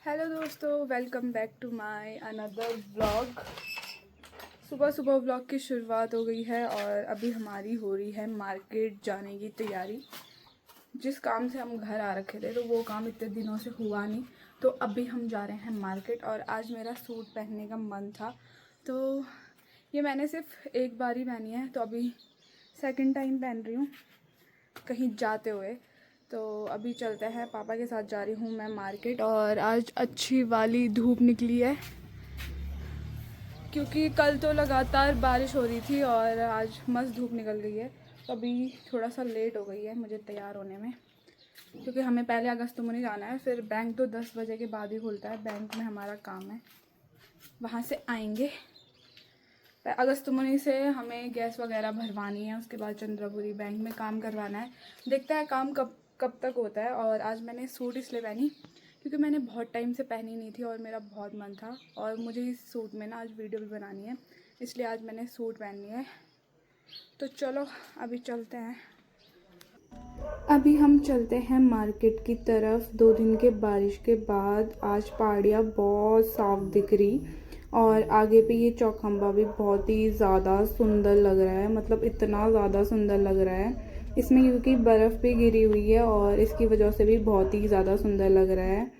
Hello दोस्तों, welcome back to my another vlog. सुबह सुबह व्लॉग की शुरुआत हो गई है और अभी हमारी हो रही है मार्केट जाने की तैयारी। जिस काम से हम घर आ रखे थे तो वो काम इतने दिनों से हुआ नहीं, तो अभी हम जा रहे हैं मार्केट। और आज मेरा सूट पहनने का मन था, तो ये मैंने सिर्फ एक बार ही पहनी है, तो अभी सेकंड टाइम पहन रही हूँ कहीं जाते हुए। तो अभी चलते हैं, पापा के साथ जा रही हूँ मैं मार्केट। और आज अच्छी वाली धूप निकली है क्योंकि कल तो लगातार बारिश हो रही थी और आज मस्त धूप निकल गई है। तो अभी थोड़ा सा लेट हो गई है मुझे तैयार होने में, क्योंकि हमें पहले अगस्तुमनी जाना है। फिर बैंक तो 10 बजे के बाद ही खुलता है, बैंक में हमारा काम है, वहाँ से आएंगे। अगस्तुमनी से हमें गैस वगैरह भरवानी है, उसके बाद चंद्रपुरी बैंक में काम करवाना है। देखते हैं काम कब कब तक होता है। और आज मैंने सूट इसलिए पहनी क्योंकि मैंने बहुत टाइम से पहनी नहीं थी और मेरा बहुत मन था, और मुझे इस सूट में ना आज वीडियो भी बनानी है, इसलिए आज मैंने सूट पहनी है। तो चलो अभी चलते हैं। अभी हम चलते हैं मार्केट की तरफ। 2 दिन के बारिश के बाद आज पहाड़ियाँ बहुत साफ दिख रही, और आगे पे ये चौखंबा भी बहुत ही ज़्यादा सुंदर लग रहा है, मतलब इतना ज़्यादा सुंदर लग रहा है इसमें, क्योंकि बर्फ़ भी गिरी हुई है और इसकी वजह से भी बहुत ही ज़्यादा सुंदर लग रहा है।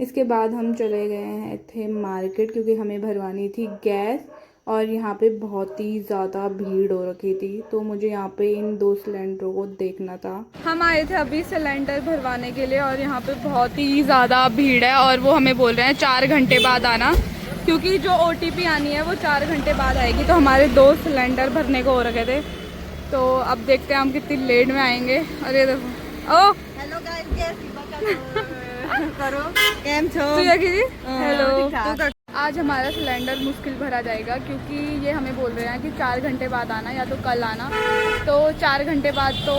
इसके बाद हम चले गए हैं थे मार्केट, क्योंकि हमें भरवानी थी गैस, और यहाँ पे बहुत ही ज़्यादा भीड़ हो रखी थी, तो मुझे यहाँ पे इन 2 सिलेंडरों को देखना था। हम आए थे अभी सिलेंडर भरवाने के लिए, और यहाँ पे बहुत ही ज़्यादा भीड़ है, और वो हमें बोल रहे हैं 4 घंटे बाद आना, क्योंकि जो OTP आनी है वो 4 घंटे बाद आएगी। तो हमारे 2 सिलेंडर भरने को हो रखे थे, तो अब देखते हैं हम कितनी लेट में आएंगे। अरे देखो, ओ हेलो गाइस, करो केम छो जी। हेलो। आज हमारा सिलेंडर मुश्किल भरा जाएगा, क्योंकि ये हमें बोल रहे हैं कि 4 घंटे बाद आना या तो कल आना। तो 4 घंटे बाद तो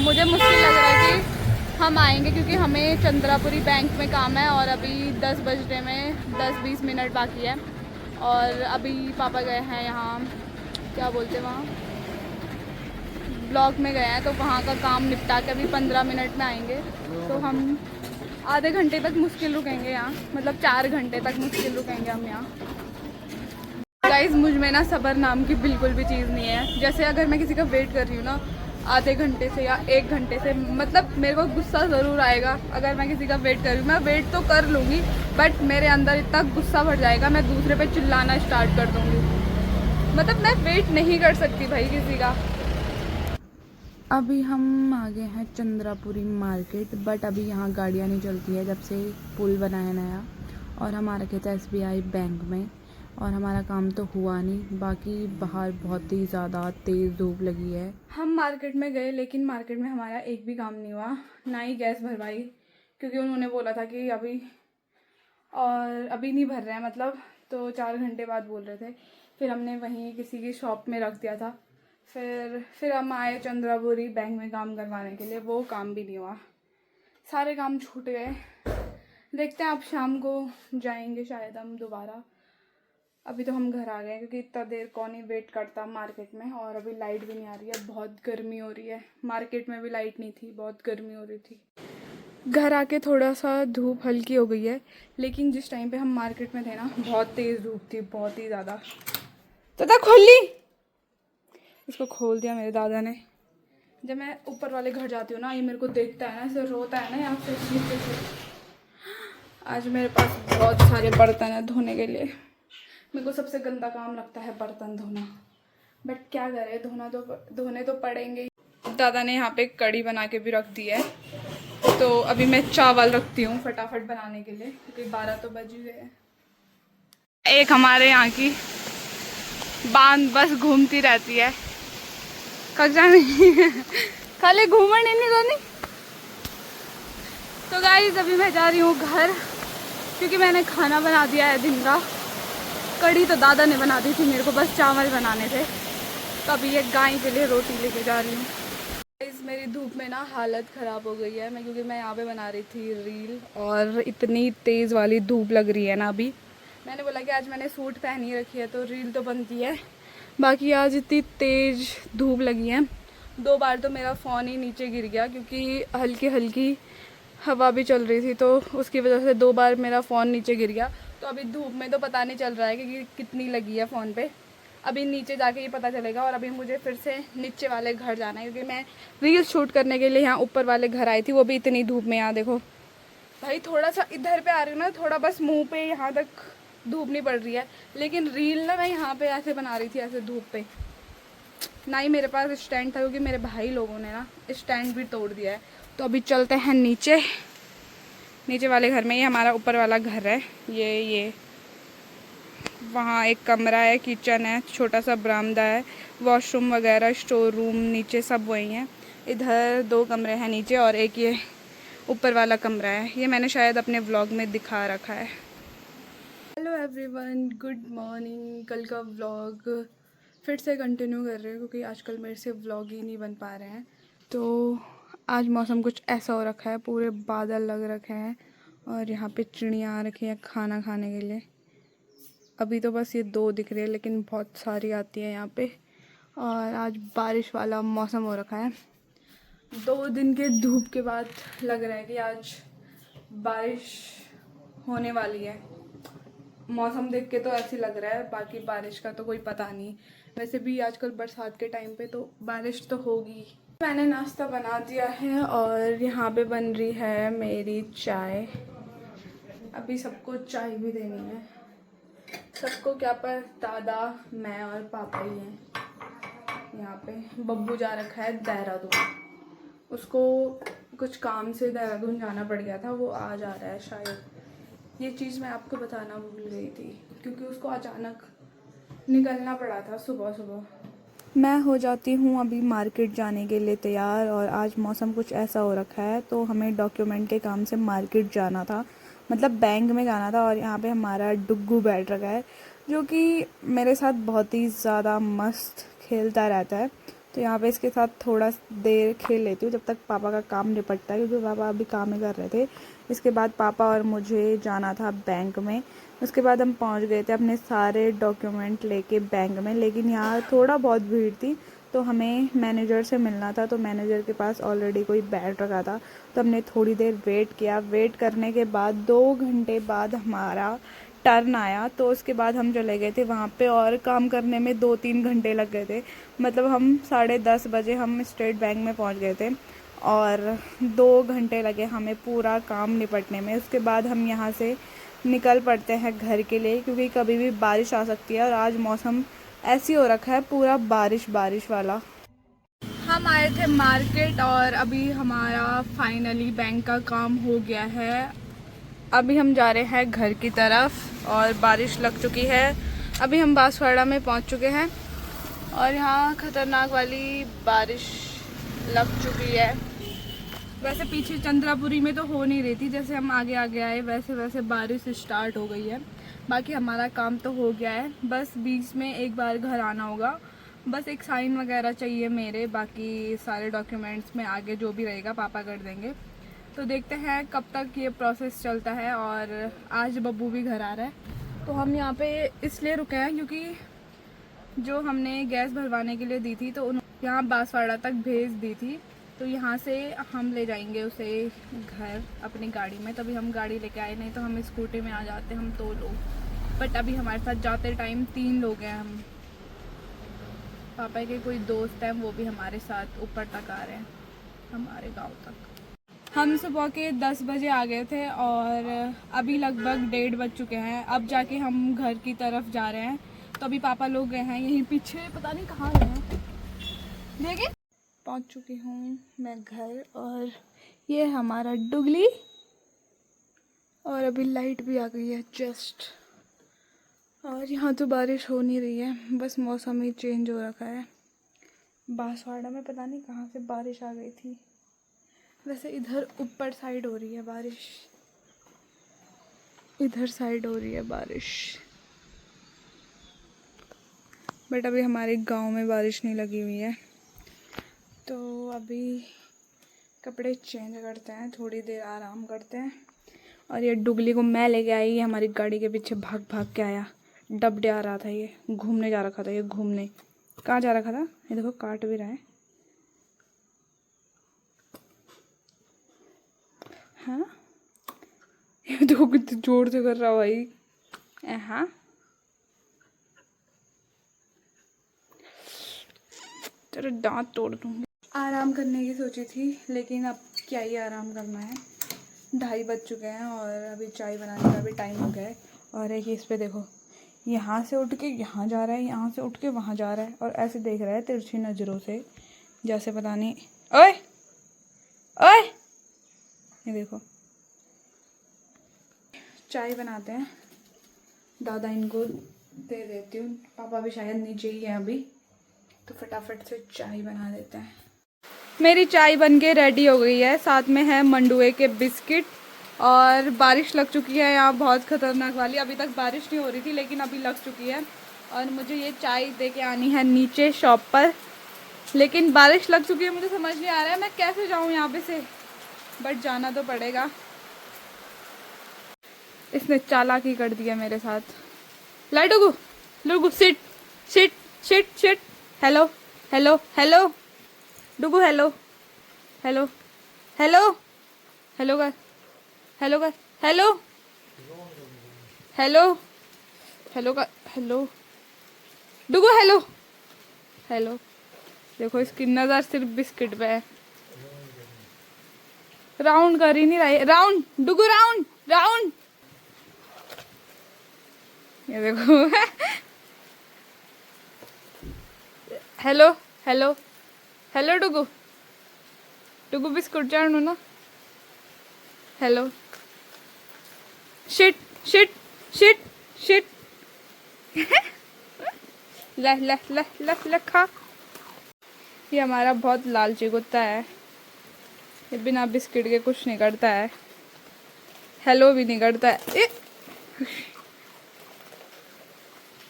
मुझे मुश्किल लग रहा है कि हम आएंगे, क्योंकि हमें चंद्रापुरी बैंक में काम है और अभी 10 बजने में 10-20 मिनट बाकी है। और अभी पापा गए हैं यहाँ, क्या बोलते हैं, वहाँ ब्लॉक में गए हैं, तो वहाँ का काम निपटा के अभी 15 मिनट में आएंगे। तो हम आधे घंटे तक मुश्किल रुकेंगे यहाँ, मतलब 4 घंटे तक मुश्किल रुकेंगे हम यहाँ। गाइस, मुझ में ना सब्र नाम की बिल्कुल भी चीज़ नहीं है। जैसे अगर मैं किसी का वेट कर रही हूँ ना आधे घंटे से या 1 घंटे से, मतलब मेरे को गुस्सा ज़रूर आएगा। अगर मैं किसी का वेट कर रही हूँ, मैं वेट तो कर लूँगी, बट मेरे अंदर इतना गुस्सा भर जाएगा, मैं दूसरे पे चिल्लाना स्टार्ट कर दूँगी। मतलब मैं वेट नहीं कर सकती भाई किसी का। अभी हम आ गए हैं चंद्रापुरी मार्केट, बट अभी यहाँ गाड़ियाँ नहीं चलती है जब से पुल बना है नया, और हम आ रखे थे SBI बैंक में, और हमारा काम तो हुआ नहीं। बाकी बाहर बहुत ही ज़्यादा तेज़ धूप लगी है। हम मार्केट में गए, लेकिन मार्केट में हमारा एक भी काम नहीं हुआ, ना ही गैस भरवाई, क्योंकि उन्होंने बोला था कि अभी नहीं भर रहे हैं, मतलब तो 4 घंटे बाद बोल रहे थे। फिर हमने वहीं किसी की शॉप में रख दिया था। फिर हम आए चंद्रापुरी बैंक में काम करवाने के लिए, वो काम भी नहीं हुआ, सारे काम छूट गए। देखते हैं, अब शाम को जाएंगे शायद हम दोबारा। अभी तो हम घर आ गए, क्योंकि इतना देर कौन ही वेट करता मार्केट में, और अभी लाइट भी नहीं आ रही है, बहुत गर्मी हो रही है। मार्केट में भी लाइट नहीं थी, बहुत गर्मी हो रही थी। घर आके थोड़ा सा धूप हल्की हो गई है, लेकिन जिस टाइम पे हम मार्केट में थे ना, बहुत तेज़ धूप थी, बहुत ही ज़्यादा। तो खोल ली, इसको खोल दिया मेरे दादा ने। जब मैं ऊपर वाले घर जाती हूँ ना, ये मेरे को देखता है ना, ऐसे रोता है ना यहाँ से नीचे से। आज मेरे पास बहुत सारे बर्तन है धोने के लिए। मेरे को सबसे गंदा काम लगता है बर्तन धोना, बट क्या करें, धोने तो पड़ेंगे ही। दादा ने यहाँ पे कड़ी बना के भी रख दी है, तो अभी मैं चावल रखती हूँ फटाफट बनाने के लिए, क्योंकि 12 तो बज ही गए हैं। एक हमारे यहाँ की बांध बस घूमती रहती है, कब्जा नहीं खाली घूमन नहीं तो नहीं। तो गाइस, अभी मैं जा रही हूँ घर, क्योंकि मैंने खाना बना दिया है दिन का। कड़ी तो दादा ने बना दी थी, मेरे को बस चावल बनाने थे। तो अभी ये गाय के लिए रोटी लेके जा रही हूँ। गाइस, मेरी धूप में ना हालत ख़राब हो गई है, क्योंकि मैं यहाँ पे बना रही थी रील, और इतनी तेज़ वाली धूप लग रही है ना। अभी मैंने बोला कि आज मैंने सूट पहनी रखी है तो रील तो बनती है, बाकी आज इतनी तेज़ धूप लगी है। 2 बार तो मेरा फ़ोन ही नीचे गिर गया, क्योंकि हल्की हल्की हवा भी चल रही थी तो उसकी वजह से 2 बार मेरा फ़ोन नीचे गिर गया। तो अभी धूप में तो पता नहीं चल रहा है कि कितनी लगी है फ़ोन पे। अभी नीचे जाके ही पता चलेगा। और अभी मुझे फिर से नीचे वाले घर जाना है क्योंकि मैं रील शूट करने के लिए यहाँ ऊपर वाले घर आई थी, वो भी इतनी धूप में। यहाँ देखो भाई, थोड़ा सा इधर पे आ रही हूँ ना, थोड़ा बस मुंह पे यहाँ तक धूप नहीं पड़ रही है, लेकिन रील ना मैं यहाँ पे ऐसे बना रही थी, ऐसे धूप पे। ना ही मेरे पास स्टैंड था क्योंकि मेरे भाई लोगों ने ना स्टैंड भी तोड़ दिया है। तो अभी चलते हैं नीचे, नीचे वाले घर में। ये हमारा ऊपर वाला घर है। ये वहाँ एक कमरा है, किचन है, छोटा सा बरामदा है, वॉशरूम वगैरह, स्टोर रूम नीचे सब वही हैं। इधर 2 कमरे हैं नीचे और एक ये ऊपर वाला कमरा है। ये मैंने शायद अपने व्लॉग में दिखा रखा है। Hello everyone, good morning. कल का व्लॉग फिर से कंटिन्यू कर रहे हैं क्योंकि आजकल मेरे से व्लॉग ही नहीं बन पा रहे हैं। तो आज मौसम कुछ ऐसा हो रखा है, पूरे बादल लग रखे हैं और यहाँ पे चिड़ियाँ आ रखी हैं खाना खाने के लिए। अभी तो बस ये 2 दिख रही है लेकिन बहुत सारी आती है यहाँ पे। और आज बारिश वाला मौसम हो रखा है। 2 दिन के धूप के बाद लग रहा है कि आज बारिश होने वाली है। मौसम देख के तो ऐसे लग रहा है, बाकी बारिश का तो कोई पता नहीं। वैसे भी आजकल बरसात के टाइम पे तो बारिश तो होगी। मैंने नाश्ता बना दिया है और यहाँ पे बन रही है मेरी चाय। अभी सबको चाय भी देनी है। सबको क्या, पर दादा, मैं और पापा ही हैं यहाँ पे। बब्बू जा रखा है देहरादून, उसको कुछ काम से देहरादून जाना पड़ गया था, वो आ जा रहा है शायद। ये चीज़ मैं आपको बताना भूल गई थी क्योंकि उसको अचानक निकलना पड़ा था सुबह सुबह। मैं हो जाती हूँ अभी मार्केट जाने के लिए तैयार। और आज मौसम कुछ ऐसा हो रखा है तो हमें डॉक्यूमेंट के काम से मार्केट जाना था, मतलब बैंक में जाना था। और यहाँ पे हमारा डुग्गू बैठ रखा है जो कि मेरे साथ बहुत ही ज़्यादा मस्त खेलता रहता है। तो यहाँ पे इसके साथ थोड़ा देर खेल लेती हूँ जब तक पापा का काम निपटता है, क्योंकि पापा अभी काम ही कर रहे थे। इसके बाद पापा और मुझे जाना था बैंक में। उसके बाद हम पहुँच गए थे अपने सारे डॉक्यूमेंट लेके बैंक में, लेकिन यहाँ थोड़ा बहुत भीड़ थी तो हमें मैनेजर से मिलना था। तो मैनेजर के पास ऑलरेडी कोई बैठ रखा था तो हमने थोड़ी देर वेट किया। वेट करने के बाद 2 घंटे बाद हमारा टर्न आया, तो उसके बाद हम चले गए थे वहाँ पे। और काम करने में 2-3 घंटे लग गए थे, मतलब हम 10:30 बजे हम स्टेट बैंक में पहुँच गए थे और 2 घंटे लगे हमें पूरा काम निपटने में। उसके बाद हम यहाँ से निकल पड़ते हैं घर के लिए क्योंकि कभी भी बारिश आ सकती है और आज मौसम ऐसी हो रखा है पूरा बारिश बारिश वाला। हम आए थे मार्केट और अभी हमारा फाइनली बैंक का काम हो गया है। अभी हम जा रहे हैं घर की तरफ और बारिश लग चुकी है। अभी हम बांसवाड़ा में पहुंच चुके हैं और यहाँ खतरनाक वाली बारिश लग चुकी है। वैसे पीछे चंद्रापुरी में तो हो नहीं रही थी, जैसे हम आगे आगे आए वैसे वैसे बारिश स्टार्ट हो गई है। बाकी हमारा काम तो हो गया है, बस बीच में एक बार घर आना होगा। बस एक साइन वगैरह चाहिए मेरे, बाकी सारे डॉक्यूमेंट्स में आगे जो भी रहेगा पापा कर देंगे। तो देखते हैं कब तक ये प्रोसेस चलता है। और आज बब्बू भी घर आ रहा है तो हम यहाँ पे इसलिए रुके हैं क्योंकि जो हमने गैस भरवाने के लिए दी थी तो उन्होंने यहाँ बांसवाड़ा तक भेज दी थी। तो यहाँ से हम ले जाएंगे उसे घर अपनी गाड़ी में। तभी हम गाड़ी लेके आए, नहीं तो हम स्कूटी में आ जाते हम 2 लोग। बट अभी हमारे साथ जाते टाइम 3 लोग हैं हम। पापा के कोई दोस्त हैं, वो भी हमारे साथ ऊपर तक आ रहे हैं, हमारे गाँव तक। हम सुबह के 10 बजे आ गए थे और अभी लगभग 1:30 बज चुके हैं। अब जाके हम घर की तरफ जा रहे हैं। तो अभी पापा लोग गए हैं यहीं पीछे, पता नहीं कहाँ गए हैं। देखिए पहुंच चुकी हूँ मैं घर और ये हमारा डुगली। और अभी लाइट भी आ गई है जस्ट। और यहाँ तो बारिश हो नहीं रही है, बस मौसम ही चेंज हो रखा है। बांसवाड़ा में पता नहीं कहाँ से बारिश आ गई थी। वैसे इधर ऊपर साइड हो रही है बारिश, इधर साइड हो रही है बारिश, बट अभी हमारे गांव में बारिश नहीं लगी हुई है। तो अभी कपड़े चेंज करते हैं, थोड़ी देर आराम करते हैं। और ये डुगली को मैं लेके आई, ये हमारी गाड़ी के पीछे भाग भाग के आया। डबडे आ रहा था, ये घूमने जा रखा था। ये घूमने कहाँ जा रखा था, ये देखो काट भी रहा है। हाँ ये देखो कितने जोर से कर रहा भाई। हाँ तेरे दांत तोड़ दूंगी। आराम करने की सोची थी लेकिन अब क्या ही आराम करना है, 2:30 बज चुके हैं और अभी चाय बनाने का भी टाइम हो गया है। और एक इस पे देखो, यहाँ से उठ के यहाँ जा रहा है, यहाँ से उठ के वहाँ जा रहा है और ऐसे देख रहा है तिरछी नज़रों से, जैसे पता नहीं। ओए ओए ये देखो, चाय बनाते हैं, दादा इनको दे देती हूँ, पापा भी शायद नीचे ही है अभी, तो फटाफट से चाय बना देते हैं। मेरी चाय बनके रेडी हो गई है, साथ में है मंडुए के बिस्किट। और बारिश लग चुकी है यहाँ बहुत ख़तरनाक वाली, अभी तक बारिश नहीं हो रही थी लेकिन अभी लग चुकी है। और मुझे ये चाय दे के आनी है नीचे शॉप पर, लेकिन बारिश लग चुकी है, मुझे समझ नहीं आ रहा है मैं कैसे जाऊँ यहाँ पे से, बट जाना तो पड़ेगा। इसने चालाकी कर दी है मेरे साथ। लाई डुगू, डुगू sit sit sit sit, hello hello hello डुगू, हेलो हेलो हेलो हेलो कर, हेलो कर, हेलो हेलो हेलो कर, हेलो डुगू, हेलो हेलो। देखो इसकी नज़र सिर्फ बिस्किट पे है, राउंड कर ही नहीं रही, राउंड डुगू, राउंड राउंड। ये देखो हेलो हेलो हेलो डुगू, डुगू बिस्कुट चाणू ना, hello shit shit shit shit ले ले ले ले ले खा। ये हमारा बहुत लालची कुत्ता है, ये बिना बिस्किट के कुछ नहीं करता है, हेलो भी नहीं करता है। ये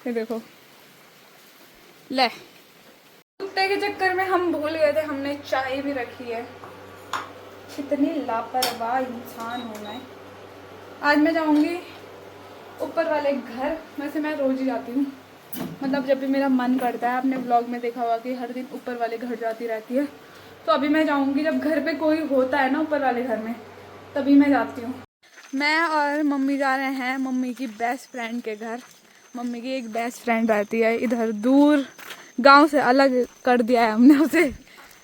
देखो ले, कुत्ते के चक्कर में हम भूल गए थे हमने चाय भी रखी है। कितनी लापरवाह इंसान हूँ मैं। आज मैं जाऊंगी ऊपर वाले घर, वैसे मैं रोज ही जाती हूँ, मतलब जब भी मेरा मन करता है। आपने ब्लॉग में देखा होगा कि हर दिन ऊपर वाले घर जाती रहती है, तो अभी मैं जाऊंगी जब घर पे कोई होता है ना ऊपर वाले घर में, तभी मैं जाती हूँ। मैं और मम्मी जा रहे हैं मम्मी की बेस्ट फ्रेंड के घर। मम्मी की एक बेस्ट फ्रेंड रहती है इधर दूर, गांव से अलग कर दिया है हमने उसे,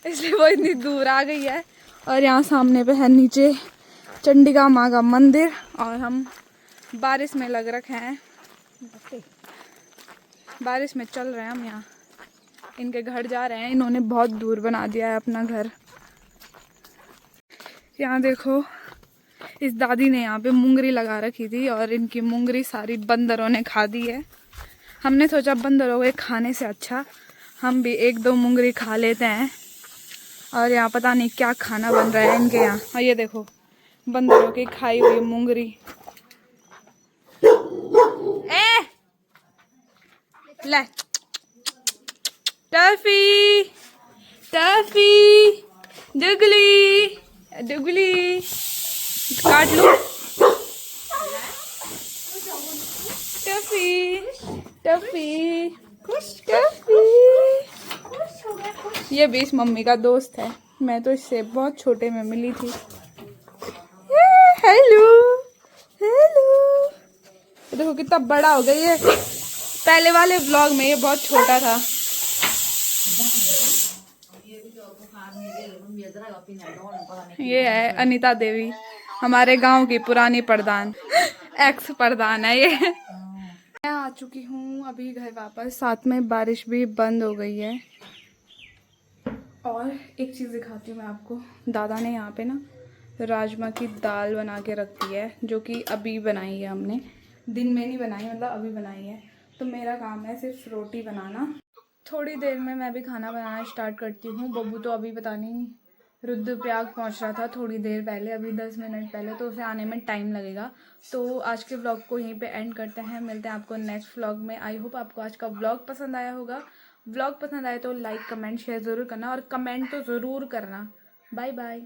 इसलिए वो इतनी दूर आ गई है। और यहाँ सामने पे है नीचे चंडिका माँ का मंदिर, और हम बारिश में लग रखे हैं, बारिश में चल रहे हैं हम। यहाँ इनके घर जा रहे हैं, इन्होंने बहुत दूर बना दिया है अपना घर। यहाँ देखो इस दादी ने यहाँ पे मुंगरी लगा रखी थी और इनकी मुंगरी सारी बंदरों ने खा दी है। हमने सोचा बंदरों के खाने से अच्छा हम भी 1-2 मुंगरी खा लेते हैं। और यहाँ पता नहीं क्या खाना बन रहा है इनके यहाँ। और ये देखो बंदरों की खाई हुई मुंगरी। ले टफी टफी डुगली डुगली, काट लो टफी टफी टफी। ये भी इस मम्मी का दोस्त है, मैं तो इससे बहुत छोटे में मिली थी। हेलो हेलो, देखो कितना बड़ा हो गया ये, पहले वाले व्लॉग में ये बहुत छोटा था। ये है अनीता देवी, हमारे गांव की पुरानी प्रधान, एक्स प्रधान है ये। मैं आ चुकी हूँ अभी घर वापस, साथ में बारिश भी बंद हो गई है। और एक चीज़ दिखाती हूँ मैं आपको, दादा ने यहाँ पे ना राजमा की दाल बना के रखी है, जो कि अभी बनाई है हमने, दिन में नहीं बनाई, मतलब अभी बनाई है। तो मेरा काम है सिर्फ रोटी बनाना। थोड़ी देर में मैं भी खाना बनाना स्टार्ट करती हूँ। बब्बू तो अभी पता नहीं रुद्रप्रयाग पहुँच रहा था थोड़ी देर पहले, अभी 10 मिनट पहले, तो उसे आने में टाइम लगेगा। तो आज के व्लॉग को यहीं पे एंड करते हैं, मिलते हैं आपको नेक्स्ट व्लॉग में। आई होप आपको आज का व्लॉग पसंद आया होगा। व्लॉग पसंद आए तो लाइक कमेंट शेयर ज़रूर करना, और कमेंट तो ज़रूर करना। Bye bye.